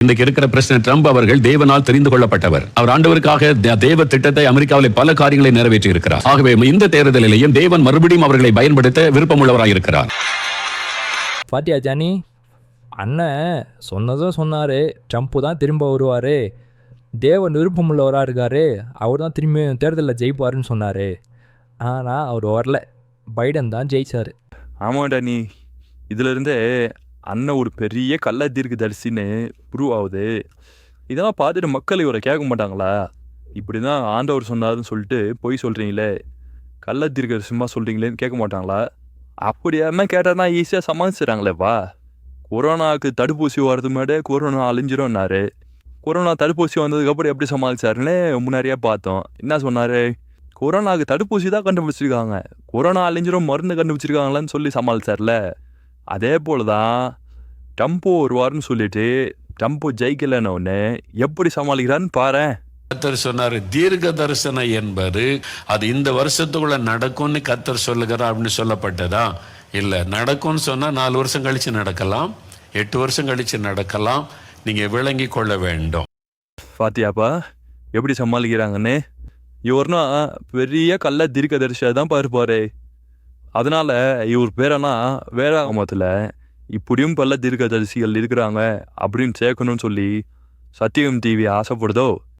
இன்றைக்கு இருக்கிற president Trump அவர்கள் தேவனால் தெரிந்து கொள்ளப்பட்டவர். அவர் ஆண்டவருக்காக தேவ திட்டத்தை அமெரிக்காவில் பல காரியங்களை நிறைவேற்றி இருக்கிறார். ஆகவே இந்த தேர்தலிலேயும் தேவன் மறுபடியும் அவர்களை பயன்படுத்த விருப்பமுள்ளவராக இருக்கிறார். பாத்தியா ஜானி, அண்ணன் சொன்னதும் சொன்னாரு, ட்ரம்ப் தான் திரும்ப வருவாரு, தேவன் விருப்பமுள்ளவராக இருக்காரு, அவர் தான் திரும்பி தேர்தலில் ஜெயிப்பாருன்னு சொன்னாரு. ஆனால் அவர் வரல, பைடன் தான் ஜெயிச்சாரு. ஆமாண்டா, நீ இதுல இருந்தே அண்ணன் ஒரு பெரிய கள்ள தீர்க்கதரிசின்னு ப்ரூவ் ஆகுது. இதெல்லாம் பார்த்துட்டு மக்கள் இவரை கேட்க மாட்டாங்களா? இப்படிதான் ஆண்டவர் சொன்னாருன்னு சொல்லிட்டு பொய் சொல்றீங்களே, கள்ள தீர்க்கதரிசிமா சொல்றீங்களேன்னு கேட்க மாட்டாங்களா? அப்படியாம கேட்டால் தான் ஈஸியாக சமாளிச்சுறாங்களேப்பா. கொரோனாவுக்கு தடுப்பூசி வர்றது முன்னாடி கொரோனா அழிஞ்சிரும்னாரு. கொரோனா தடுப்பூசி வந்ததுக்கப்புறம் எப்படி சமாளிச்சாருன்னு முன்னாடியே பார்த்தோம். என்ன சொன்னார்? கொரோனாவுக்கு தடுப்பூசி தான் கண்டுபிடிச்சிருக்காங்க, கொரோனா அழிஞ்சிரும் மருந்து கண்டுபிடிச்சிருக்காங்களான்னு சொல்லி சமாளிச்சார்ல. அதே போல தான் ட்ரம்ப்போ வருவார்னு சொல்லிட்டு ட்ரம்ப்போ ஜெயிக்கலன்னு ஒன்று எப்படி சமாளிக்கிறான்னு பாரு. கர்த்தர் சொன்னாரு, தீர்க்க தரிசனம் என்பது அது இந்த வருஷத்துக்குள்ள நடக்கும்னு கர்த்தர் சொல்லுகிறார் அப்படின்னு சொல்லப்பட்டதா? இல்லை, நடக்கும்னு சொன்னால் 4 வருஷம் கழிச்சு நடக்கலாம், 8 வருஷம் கழிச்சு நடக்கலாம். நீங்க விளங்கி கொள்ள வேண்டும். பாத்தியாப்பா எப்படி சமாளிக்கிறாங்கன்னு? இவர்னா பெரிய கள்ள தீர்க்கதரிசியாக தான் பார்ப்பாரு. அதனால இவர் பேரனா வேதாகமத்தில் இப்படியும் பல தீர்க்கதரிசிகள் இருக்கிறாங்க அப்படின்னு சேர்க்கணும்னு சொல்லி சத்தியம் டிவி ஆசைப்படுதோ.